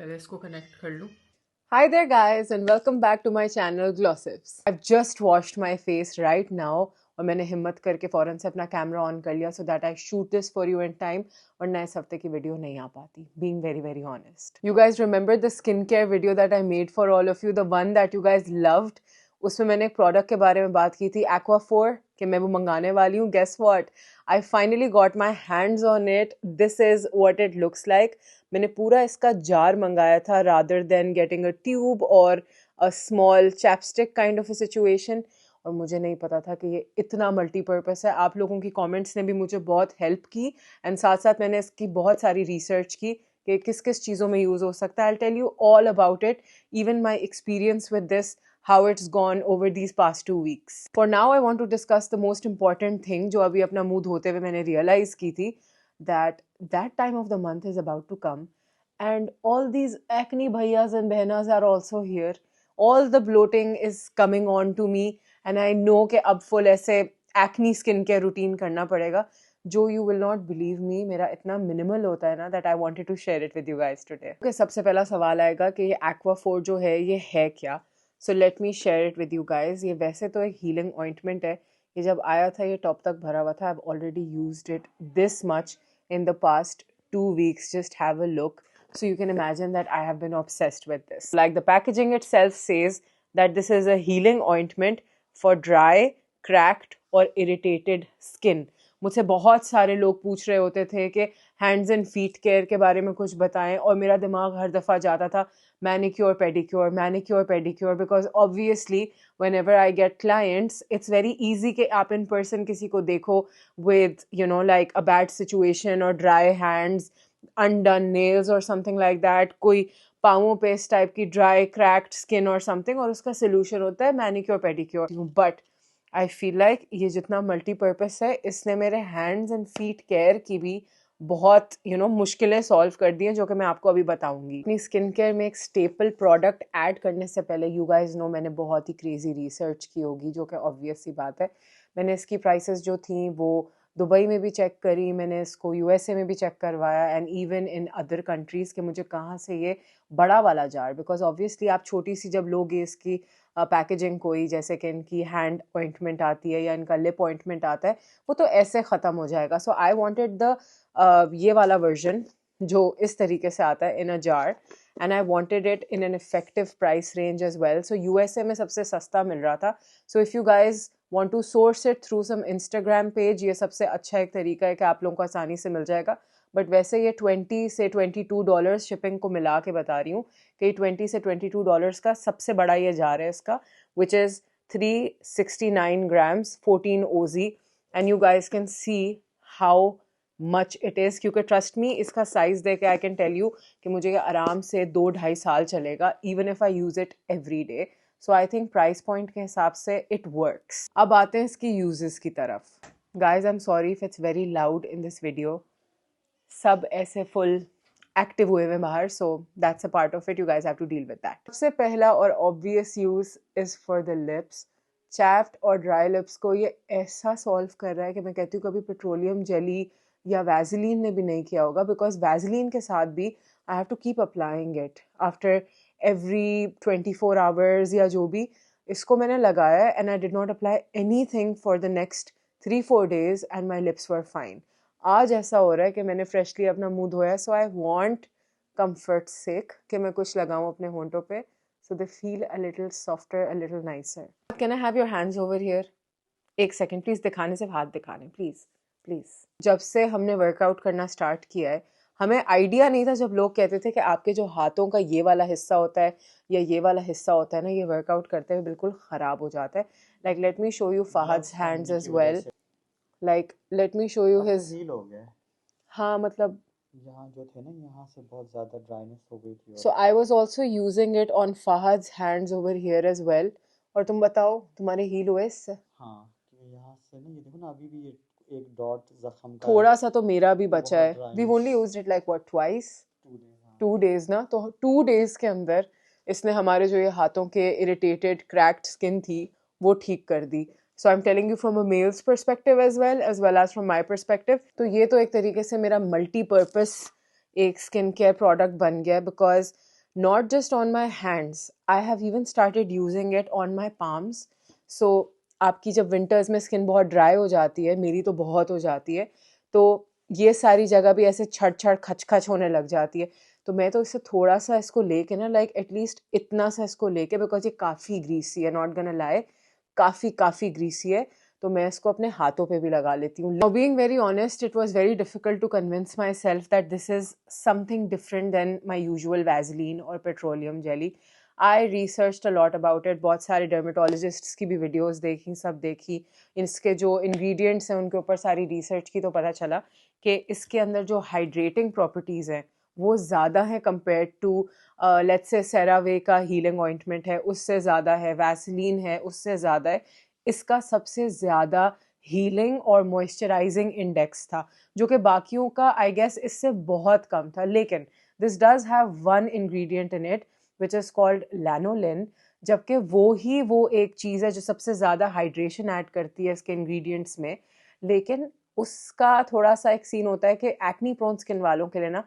पहले इसको कनेक्ट कर लूँ. Hi there guys and welcome back to my channel Glossips. I've just washed my face right now और मैंने हिम्मत करके फ़ौरन से अपना कैमरा ऑन कर लिया so that I shoot this for you in time वरना इस हफ्ते की वीडियो नहीं आ पाती. Being very very honest. You guys remember the skincare video that I made for all of you, the one that you guys loved? उसमें मैंने एक product के बारे में बात की थी Aquaphor कि मैं वो मंगाने वाली हूँ. Guess what? I finally got my hands on it. This is what it looks like. मैंने पूरा इसका जार मंगाया था rather than getting a tube or a small chapstick kind of a situation. और मुझे नहीं पता था कि ये इतना मल्टीपर्पस है. आप लोगों की कमेंट्स ने भी मुझे बहुत हेल्प की एंड साथ साथ मैंने इसकी बहुत सारी रिसर्च की कि किस किस चीज़ों में यूज़ हो सकता है. I'll tell you all about it, even my experience with this, how it's gone over these past 2 weeks. For now, I want to discuss the most important thing जो अभी अपना मुंह धोते हुए मैंने realize की थी that time of the month is about to come and all these acne bhaiyas and behnas are also here. All the bloating is coming on to me and I know कि अब full ऐसे acne skincare routine करना पड़ेगा जो you will not believe me मेरा इतना minimal होता है ना that I wanted to share it with you guys today. Okay, सबसे पहला सवाल आएगा कि ये Aquaphor जो है क्या? So let me share it with you guys. ये वैसे तो एक healing ointment है. ये जब आया था ये टॉप तक भरा हुआ था. I've already used it this much in the past 2 weeks. Just have a look. So you can imagine that I have been obsessed with this. Like the packaging itself says that this is a healing ointment for dry, cracked or irritated skin. मुझसे बहुत सारे लोग पूछ रहे होते थे कि hands and feet care के बारे में कुछ बताएं और मेरा दिमाग हर दफ़ा जाता था manicure pedicure because obviously whenever I get clients it's very easy कि आप in person किसी को देखो with like a bad situation or dry hands, undone nails or something like that, कोई पाँवों पे इस टाइप की ड्राई क्रैक्ड स्किन और समथिंग और उसका सोल्यूशन होता है manicure pedicure. But I feel like ये जितना मल्टीपर्पस है इसने मेरे हैंड्स एंड फीट केयर की भी बहुत मुश्किलें सॉल्व कर दी हैं जो कि मैं आपको अभी बताऊंगी. अपनी स्किन केयर में एक स्टेपल प्रोडक्ट ऐड करने से पहले यू गाइज नो मैंने बहुत ही क्रेजी रिसर्च की होगी जो कि ऑब्वियस सी बात है. मैंने इसकी प्राइसेस जो थी वो दुबई में भी चेक करी, मैंने इसको यूएसए में भी चेक करवाया and even in other countries के मुझे कहाँ से ये बड़ा वाला जार, बिकॉज ऑब्वियसली आप छोटी सी जब लोगे इसकी पैकेजिंग कोई जैसे कि इनकी हैंड ऑइंटमेंट आती है या इनका लिप ऑइंटमेंट आता है वो तो ऐसे ख़त्म हो जाएगा. सो आई वांटेड द ये वाला वर्जन जो इस तरीके से आता है in a jar and I wanted it in an effective price range as well. So USA में सबसे सस्ता मिल रहा था. So if you guys want to source it through some Instagram page, ये सबसे अच्छा एक तरीका है कि आप लोगों को आसानी से मिल जाएगा. बट वैसे ये $20 से $22 शिपिंग को मिला के बता रही हूँ कि $20 से $22 का सबसे बड़ा ये जार है इसका, which is 369 grams 14 OZ and you guys can see how much it is. क्योंकि trust me इसका साइज देख के I can tell you कि मुझे ये आराम से 2-2.5 साल चलेगा even if I use it every day. So I think price point के हिसाब से इट वर्क्स. अब आते हैं इसकी यूजेस की तरफ. Guys I am sorry if it's very loud in this video. सब ऐसे फुल एक्टिव हुए हुए बाहर, so that's a part of it. You guys have to deal with that. सबसे पहला और obvious use is for the lips. Chapped और dry lips को ये ऐसा सॉल्व कर रहा है कि मैं कहती हूँ कभी पेट्रोलियम जेली या वैजलीन ने भी नहीं किया होगा, बिकॉज वैजलीन के साथ भी I have to keep applying it after every 24 hours या जो भी. इसको मैंने लगाया and I did not apply anything for the next 3-4 days and my lips were fine. आज ऐसा हो रहा है कि मैंने फ्रेशली अपना मुंह धोया, so I want comfort sake कि मैं कुछ लगाऊं अपने होंठों पे so they feel a little softer, a little nicer. Can I have your hands over here? एक सेकेंड प्लीज़. दिखाने से हाथ दिखाने प्लीज़ प्लीज़. जब से हमने वर्कआउट करना स्टार्ट किया है हमें आइडिया नहीं था जब लोग कहते थे कि आपके जो हाथों का ये वाला हिस्सा होता है या ये वाला हिस्सा होता है ना, ये वर्कआउट करते हुए बिल्कुल ख़राब हो जाता है. Like let me show you Fahad's hands as well. Like let me show you his. Heal हो गया. हाँ मतलब यहाँ जो थे ना यहाँ से बहुत ज़्यादा ड्राइनेस हो गई थी. So I was also using it on Fahad's hands over here as well. और तुम बताओ तुम्हारे हील हुए इससे? हाँ यहाँ से ना ये देखो ना अभी भी ये एक डॉट जख्म का थोड़ा सा तो मेरा भी बचा है. We only used it like what twice 2 days ना. तो 2 days के अंदर इसने हमारे जो ये हाथों के इरिटेटेड क्रैक्ड स्किन थी वो ठीक कर दी. So I am telling you from a male's perspective as well as from my perspective. तो ये तो एक तरीके से मेरा मल्टीपर्पस एक स्किन केयर प्रोडक्ट बन गया because not just on my hands, I have even started using it on my palms. So आपकी जब विंटर्स में स्किन बहुत ड्राई हो जाती है, मेरी तो बहुत हो जाती है, तो ये सारी जगह भी ऐसे छड़ छड़ खच खच होने लग जाती है। तो मैं तो इससे थोड़ा सा इसको लेके ना, लाइक एटलीस्ट इतना सा इसको लेके, बिकॉज ये काफ़ी ग्रीसी है, नॉट गना लाई, काफ़ी ग्रीसी है, तो मैं इसको अपने हाथों पे भी लगा लेती हूँ। Now being very honest, it was very difficult to convince myself that this is something different than my usual Vaseline or petroleum jelly. I researched a lot about it, बहुत सारे dermatologists की भी videos देखी, सब देखी, इसके जो ingredients हैं उनके ऊपर सारी research की, तो पता चला कि इसके अंदर जो hydrating properties हैं वो ज़्यादा हैं compared to let's say CeraVe का healing ointment है उससे ज़्यादा है, Vaseline है उससे ज़्यादा है, इसका सबसे ज़्यादा हीलिंग और मॉइस्चराइजिंग इंडेक्स था, जो कि बाकियों का आई गेस इससे बहुत कम था। लेकिन this does have one ingredient in it which is called lanolin, जबकि वो एक चीज़ है जो सबसे ज़्यादा हाइड्रेशन ऐड करती है इसके इंग्रेडिएंट्स में। लेकिन उसका थोड़ा सा एक सीन होता है कि एक्नी प्रोन स्किन वालों के लिए ना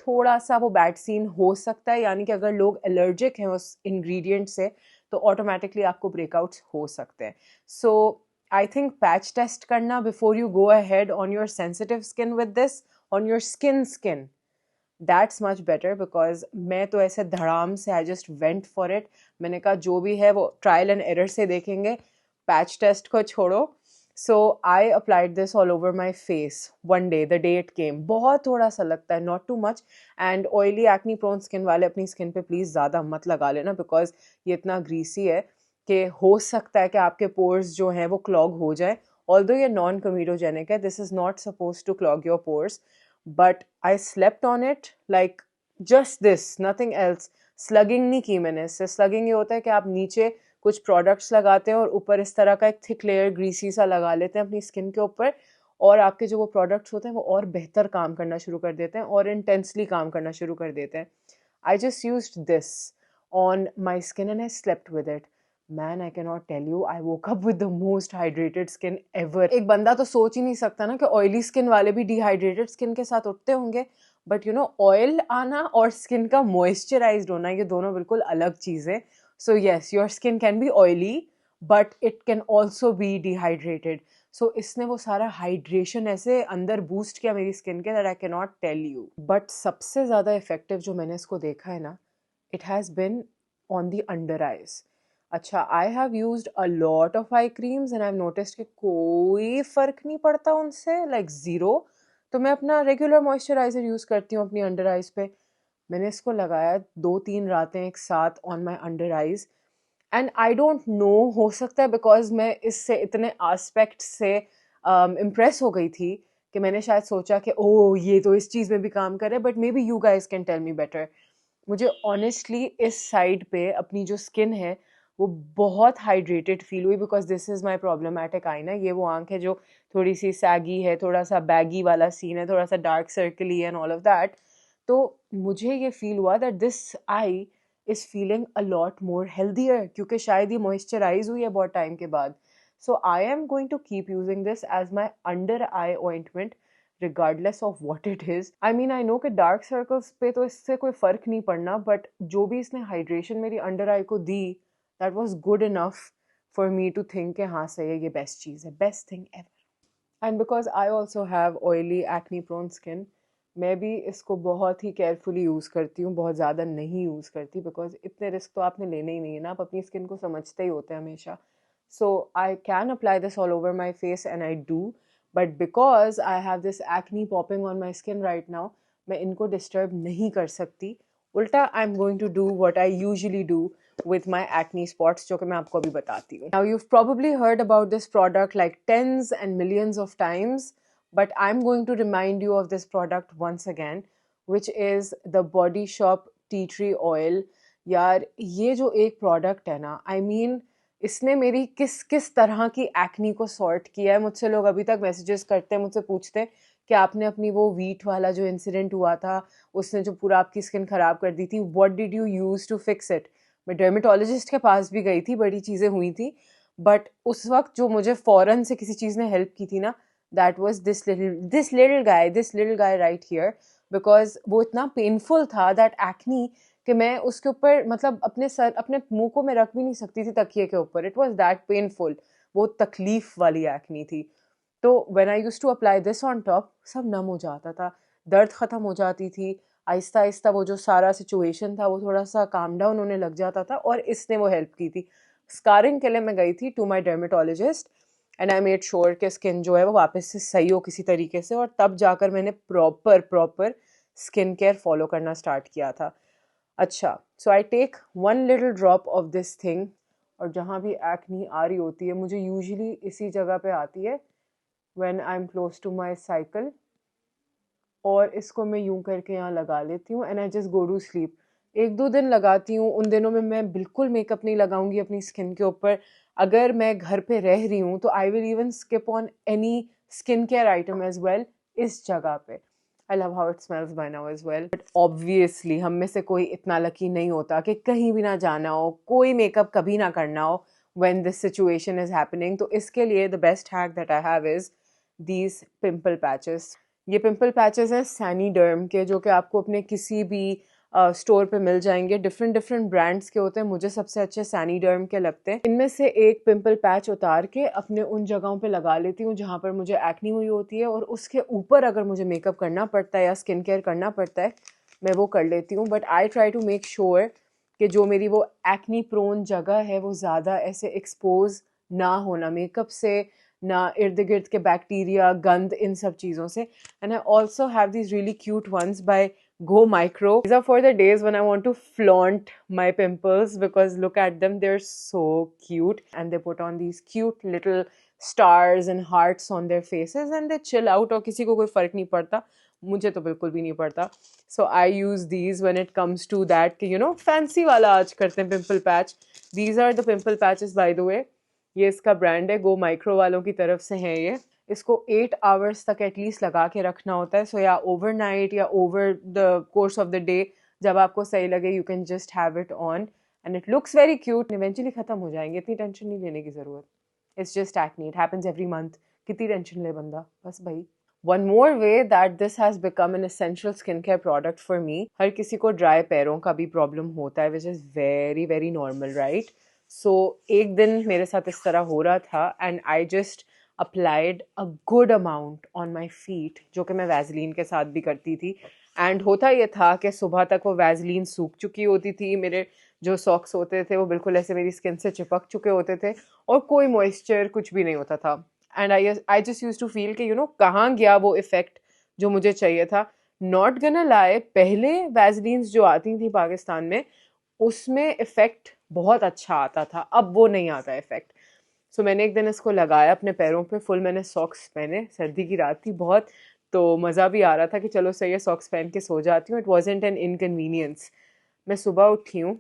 थोड़ा सा वो बैड सीन हो सकता है, यानी कि अगर लोग एलर्जिक हैं उस इंग्रेडिएंट से तो ऑटोमेटिकली आपको ब्रेकआउट्स हो सकते हैं। सो आई थिंक पैच टेस्ट करना before you go ahead on your sensitive skin with this, on your skin, that's much better, because मैं तो ऐसे धड़ाम से I just went for it. मैंने कहा जो भी है वो ट्रायल एंड एरर से देखेंगे, पैच टेस्ट को छोड़ो। So I applied this all over my face one day, the day it came. बहुत थोड़ा सा लगता है, not too much, and oily acne prone skin वाले अपनी स्किन पे प्लीज़ ज़्यादा मत लगा लेना, बिकॉज ये इतना ग्रीसी है कि हो सकता है कि आपके पोर्स जो हैं वो क्लॉग हो जाए। ऑल्दो ये नॉन कमीडोजेनिक है, this is not suppose to clog your pores, but I slept on it like just this, nothing else. स्लगिंग नहीं की मैंने इससे। स्लगिंग ये होता है कि आप नीचे कुछ प्रोडक्ट्स लगाते हैं और ऊपर इस तरह का एक थिक लेयर ग्रीसी सा लगा लेते हैं अपनी स्किन के ऊपर, और आपके जो वो प्रोडक्ट्स होते हैं वो और बेहतर काम करना शुरू कर देते हैं और इंटेंसली काम करना शुरू कर देते हैं। I just used this on my skin and I slept with it. Man, I cannot tell you, I woke up with the most hydrated skin ever. एक बंदा तो सोच ही नहीं सकता ना कि ऑयली स्किन वाले भी डिहाइड्रेटेड स्किन के साथ उठते होंगे, बट यू नो ऑयल आना और स्किन का मॉइस्चराइज्ड होना ये दोनों बिल्कुल अलग चीज़ें। So yes, your skin can be oily but it can also be dehydrated. So इसने वो सारा हाइड्रेशन ऐसे अंदर बूस्ट किया मेरी स्किन के, that I can not tell you. But सबसे ज़्यादा इफेक्टिव जो मैंने इसको देखा है ना, it has been on the under eyes. अच्छा, I have used a lot of eye creams and I've noticed कि कोई फ़र्क नहीं पड़ता उनसे, like zero। तो मैं अपना रेगुलर मॉइस्चराइज़र यूज़ करती हूँ अपनी अंडर आइज़ पे। मैंने इसको लगाया 2-3 रातें एक साथ on my under eyes, and I don't know, हो सकता है बिकॉज मैं इससे इतने आस्पेक्ट से इम्प्रेस हो गई थी कि मैंने शायद सोचा कि ओह ये तो इस चीज़ में भी काम करे, but maybe you guys can tell me better. मुझे ऑनेस्टली इस साइड पे अपनी जो स्किन है वो बहुत हाइड्रेटेड फील हुई, because this is my problematic eye ना। ये वो आंख है जो थोड़ी सी सैगी है, थोड़ा सा बैगी वाला सीन है, थोड़ा सा dark circle he and all of that. तो मुझे ये फील हुआ that this I is feeling a lot more healthier, क्योंकि शायद ये मॉइस्चराइज हुई है बहुत टाइम के बाद। So I am going to keep using this as my under eye ointment regardless of what it is. I mean, I know कि dark circles पे तो इससे कोई फ़र्क नहीं पड़ना, बट जो भी इसने हाइड्रेशन मेरी अंडर आई को दी, that was good enough for me to think कि हाँ सही है, ये बेस्ट चीज़ है, best thing ever. And because I also have oily acne prone skin, मैं भी इसको बहुत ही केयरफुली यूज़ करती हूँ, बहुत ज़्यादा नहीं यूज़ करती, बिकॉज इतने रिस्क तो आपने लेने ही नहीं है ना, आप अपनी स्किन को समझते ही होते हैं हमेशा। So I can apply this all over my face and I do, but because I have this acne popping on my skin right now, मैं इनको डिस्टर्ब नहीं कर सकती। उल्टा I am going to do what I usually do with my acne spots, जो कि मैं आपको अभी बताती हूँ। Now you've probably heard about this product like tens and millions of times, but I'm going to remind you of this product once again, which is the Body Shop Tea Tree Oil। यार ये जो एक product है ना, I mean इसने मेरी किस किस तरह की एक्नी को सॉर्ट किया है। मुझसे लोग अभी तक मैसेजेस करते हैं, मुझसे पूछते हैं कि आपने अपनी वो वीट वाला जो इंसिडेंट हुआ था उसने जो पूरा आपकी स्किन ख़राब कर दी थी, what did you use to fix it. मैं डर्मेटोलॉजिस्ट के पास भी गई थी, बड़ी चीज़ें हुई थी, बट उस वक्त जो मुझे फ़ौरन से किसी चीज़ ने हेल्प की थी ना, that was this little guy right here, because वो इतना पेनफुल था दैट एक्नी कि मैं उसके ऊपर मतलब अपने मुंह को मैं रख भी नहीं सकती थी तकिए के ऊपर. It was that painful. वो तकलीफ वाली एक्नी थी. तो when I used to apply this on top, सब नम हो जाता था, दर्द ख़त्म हो जाती थी. आहिस्ता आहिस्ता वो जो सारा सिचुएशन था वो थोड़ा सा काम डाउन होने लग जाता था, और इसने वो हेल्प की थी. स्कारिंग के लिए मैं गई थी to my dermatologist, and I made sure कि स्किन जो है वो वापस से सही हो किसी तरीके से, और तब जाकर मैंने प्रॉपर स्किन केयर फॉलो करना स्टार्ट किया था. अच्छा, so I take 1 little drop of this thing, और जहाँ भी एक्नी आ रही होती है मुझे यूजुअली इसी जगह पे आती है when I am close to my cycle, और इसको मैं यूं करके यहाँ लगा लेती हूँ and I just go to sleep. 1-2 दिन लगाती हूँ, उन दिनों में मैं बिल्कुल मेकअप नहीं लगाऊंगी अपनी स्किन के ऊपर. अगर मैं घर पे रह रही हूँ तो I will even skip on any skin care item as well इस जगह पे. I love how it smells by now as well. But obviously हम में से कोई इतना लकी नहीं होता कि कहीं भी ना जाना हो, कोई मेकअप कभी ना करना हो when this situation is happening. तो इसके लिए the best hack that I have is these pimple patches. ये पिंपल पैचेस हैं सैनीडर्म के, जो कि आपको अपने किसी भी स्टोर पे मिल जाएंगे. डिफरेंट डिफरेंट ब्रांड्स के होते हैं. मुझे सबसे अच्छे सैनीडर्म के लगते हैं. इनमें से एक पिंपल पैच उतार के अपने उन जगहों पे लगा लेती हूँ जहाँ पर मुझे एक्नी हुई होती है, और उसके ऊपर अगर मुझे मेकअप करना पड़ता है या स्किन केयर करना पड़ता है मैं वो कर लेती हूँ. But I try to make sure कि जो मेरी वो एक्नी प्रोन जगह है वो ज़्यादा ऐसे एक्सपोज ना होना मेकअप से, ना इर्द गिर्द के बैक्टीरिया, गंद, इन सब चीज़ों से. And I also have these really cute ones by Go Micro. These are for the days when I want to flaunt my pimples, because look at them, they're so cute, and they put on these cute little stars and hearts on their faces and they chill out. और किसी को कोई फर्क नहीं पड़ता, मुझे तो बिल्कुल भी नहीं पड़ता. So I use these when it comes to that कि fancy वाला आज करते हैं pimple patch. These are the pimple patches by the way. ये इसका ब्रांड है, गो माइक्रो वालों की तरफ से है ये. इसको 8 आवर्स तक एटलीस्ट लगा के रखना होता है. सो या ओवरनाइट या over the course of the day, जब आपको सही लगे you can just have it on and it looks very cute. Eventually खत्म हो जाएंगे, इतनी टेंशन नहीं लेने की ज़रूरत. It's just acne, it happens every month. कितनी टेंशन ले बंदा, बस भाई. One more way that this has become an essential skincare product for me, हर किसी को ड्राई पैरों का भी प्रॉब्लम होता है, which is very very normal, right? So एक दिन मेरे साथ इस तरह हो रहा था and I just applied a good amount on my feet, जो कि मैं वैसलीन के साथ भी करती थी. एंड होता ये था कि सुबह तक वो वैसलीन सूख चुकी होती थी, मेरे जो सॉक्स होते थे वो बिल्कुल ऐसे मेरी स्किन से चिपक चुके होते थे, और कोई मॉइस्चर कुछ भी नहीं होता था. And I just use to feel कि कहाँ गया वो इफेक्ट जो मुझे चाहिए था. नॉट गना लाई, पहले वैसलीन्स जो आती थी पाकिस्तान में उसमें इफेक्ट बहुत अच्छा आता था, अब वो नहीं आता इफेक्ट. सो मैंने एक दिन इसको लगाया अपने पैरों पे फुल. मैंने सॉक्स पहने, सर्दी की रात थी बहुत, तो मज़ा भी आ रहा था कि चलो सही है सॉक्स पहन के सो जाती हूँ. It wasn't an inconvenience. मैं सुबह उठी हूँ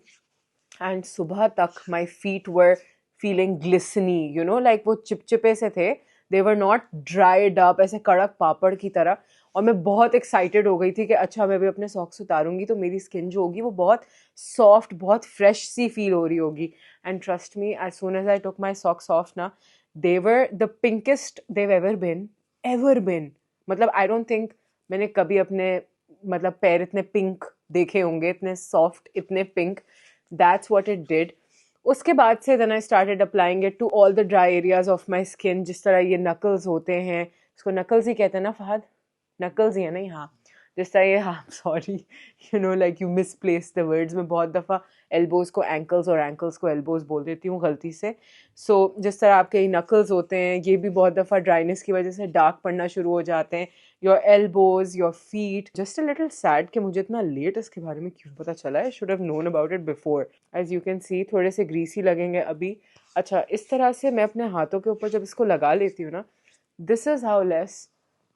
एंड सुबह तक my feet were feeling glistening, like वो चिपचिपे से थे. They were not dried up ऐसे कड़क पापड़ की तरह. और मैं बहुत एक्साइटेड हो गई थी कि अच्छा मैं भी अपने सॉक्स उतारूंगी तो मेरी स्किन जो होगी वो बहुत सॉफ्ट, बहुत फ्रेश सी फील हो रही होगी. And trust me, as soon as I took my socks off ना, they were the पिंकेस्ट Dev ever बिन. मतलब आई डोंट थिंक मैंने कभी अपने मतलब पैर इतने पिंक देखे होंगे, इतने सॉफ्ट, इतने pink. That's what it did. उसके बाद से then I started applying it to all the dry areas of my skin. जिस तरह ये knuckles होते हैं, इसको knuckles ही कहते हैं ना फहद? knuckles ही है नहीं? हाँ, जिस तरह ये, हाँ sorry, like you misplace the words. मैं बहुत दफ़ा elbows को ankles और ankles को elbows बोल देती हूँ गलती से. So जिस तरह आपके ये knuckles होते हैं, ये भी बहुत दफ़ा dryness की वजह से dark पड़ना शुरू हो जाते हैं. Your elbows, your feet. Just a little sad कि मुझे इतना late इसके बारे में क्यों पता चला है. I should have known about it before. As you can see, थोड़े से greasy लगेंगे अभी. अच्छा, इस तरह से मैं अपने हाथों के ऊपर जब इसको लगा लेती हूँ ना, this is how less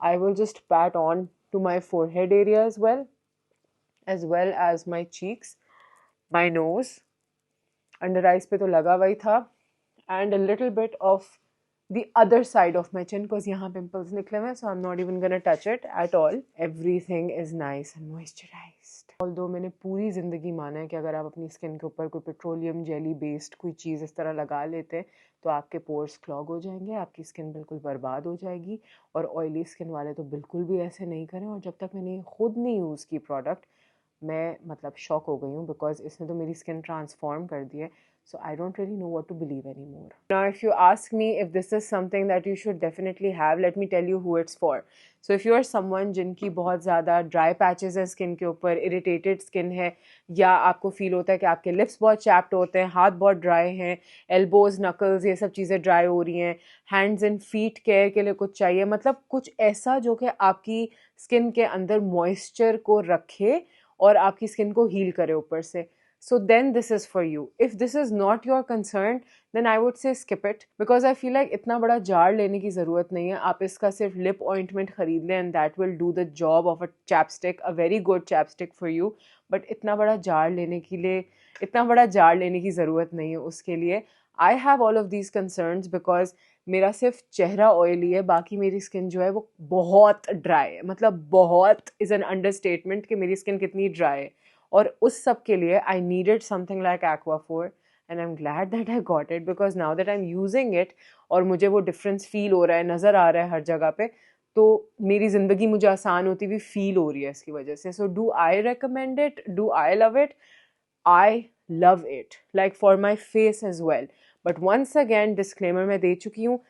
I will just pat on to my forehead area as well as my cheeks, my nose. Under eyes पे तो लगा हुआ ही था, and a little bit of the other side of my chin because यहाँ pimples निकले हुए हैं, so I'm not even gonna touch it at all. Everything is nice and moisturized. Although मैंने पूरी ज़िंदगी माना है कि अगर आप अपनी स्किन के ऊपर कोई पेट्रोलियम जेली बेस्ड कोई चीज़ इस तरह लगा लेते हैं तो आपके पोर्स क्लॉग हो जाएंगे, आपकी स्किन बिल्कुल बर्बाद हो जाएगी. और ऑयली स्किन वाले तो बिल्कुल भी ऐसे नहीं करें. और जब तक मैंने खुद नहीं यूज़ की प्रोडक्ट, मैं मतलब शॉक हो गई हूँ बिकॉज इसने तो मेरी स्किन ट्रांसफॉर्म कर दी है. So I don't really know what to believe anymore. Now, if you ask me if this is something that you should definitely have, let me tell you who it's for. So if you are someone जिनकी बहुत ज़्यादा dry patches है skin के ऊपर, irritated skin है, या आपको feel होता है कि आपके लिप्स बहुत चैप्ड होते हैं, हाथ बहुत ड्राई हैं, एल्बोज नकल्स ये सब चीज़ें ड्राई हो रही हैं, हैंड्स एंड फीट केयर के लिए कुछ चाहिए, मतलब कुछ ऐसा जो कि आपकी स्किन के अंदर मॉइस्चर को रखे और आपकी स्किन को हील करे ऊपर से. So then this is for you. If this is not your concern, then I would say skip it, because I feel like इतना बड़ा जार लेने की ज़रूरत नहीं है. आप इसका सिर्फ लिप ऑइंटमेंट खरीद लें and that will do the job of a chapstick, a very good chapstick for you. But इतना बड़ा जार लेने की ज़रूरत नहीं है उसके लिए. I have all of these concerns because मेरा सिर्फ चेहरा ऑयली है, बाकी मेरी स्किन जो है वो बहुत ड्राई है. मतलब बहुत इज़ एन अंडरस्टेटमेंट कि मेरी स्किन कितनी ड्राई है. और उस सब के लिए I needed something like Aquaphor, and I am glad that I got it, because now that I am using it और मुझे वो डिफरेंस फील हो रहा है, नज़र आ रहा है हर जगह पे, तो मेरी ज़िंदगी मुझे आसान होती हुई फील हो रही है इसकी वजह से. So do I recommend it? Do I love it? I love it, like for my face as well. But once again disclaimer मैं दे चुकी हूँ,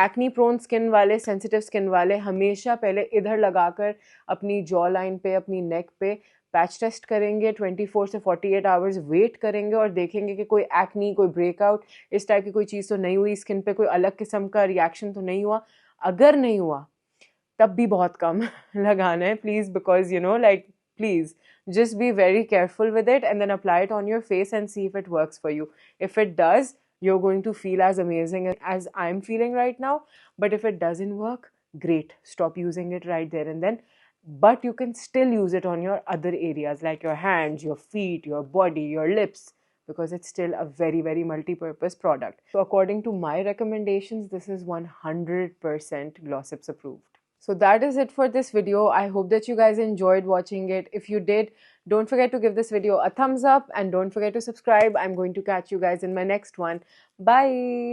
एक्नी प्रोन स्किन वाले, सेंसिटिव स्किन वाले हमेशा पहले इधर लगाकर अपनी जॉ लाइन पे, अपनी नेक पे पैच टेस्ट करेंगे, 24 से 48 आवर्स वेट करेंगे और देखेंगे कि कोई एक्नी, कोई ब्रेकआउट, इस टाइप की कोई चीज़ तो नहीं हुई, स्किन पे कोई अलग किस्म का रिएक्शन तो नहीं हुआ. अगर नहीं हुआ तब भी बहुत कम लगाना है please, because you know like please just be very careful with it and then apply it on your face and see if it works for you. If it does, you're going to feel as amazing as I'm feeling right now. But if it doesn't work, great, stop using it right there and then. But you can still use it on your other areas like your hands, your feet, your body, your lips, because it's still a very, very multi-purpose product. So according to my recommendations, this is 100% Glossips approved. So that is it for this video. I hope that you guys enjoyed watching it. If you did, don't forget to give this video a thumbs up and don't forget to subscribe. I'm going to catch you guys in my next one. Bye.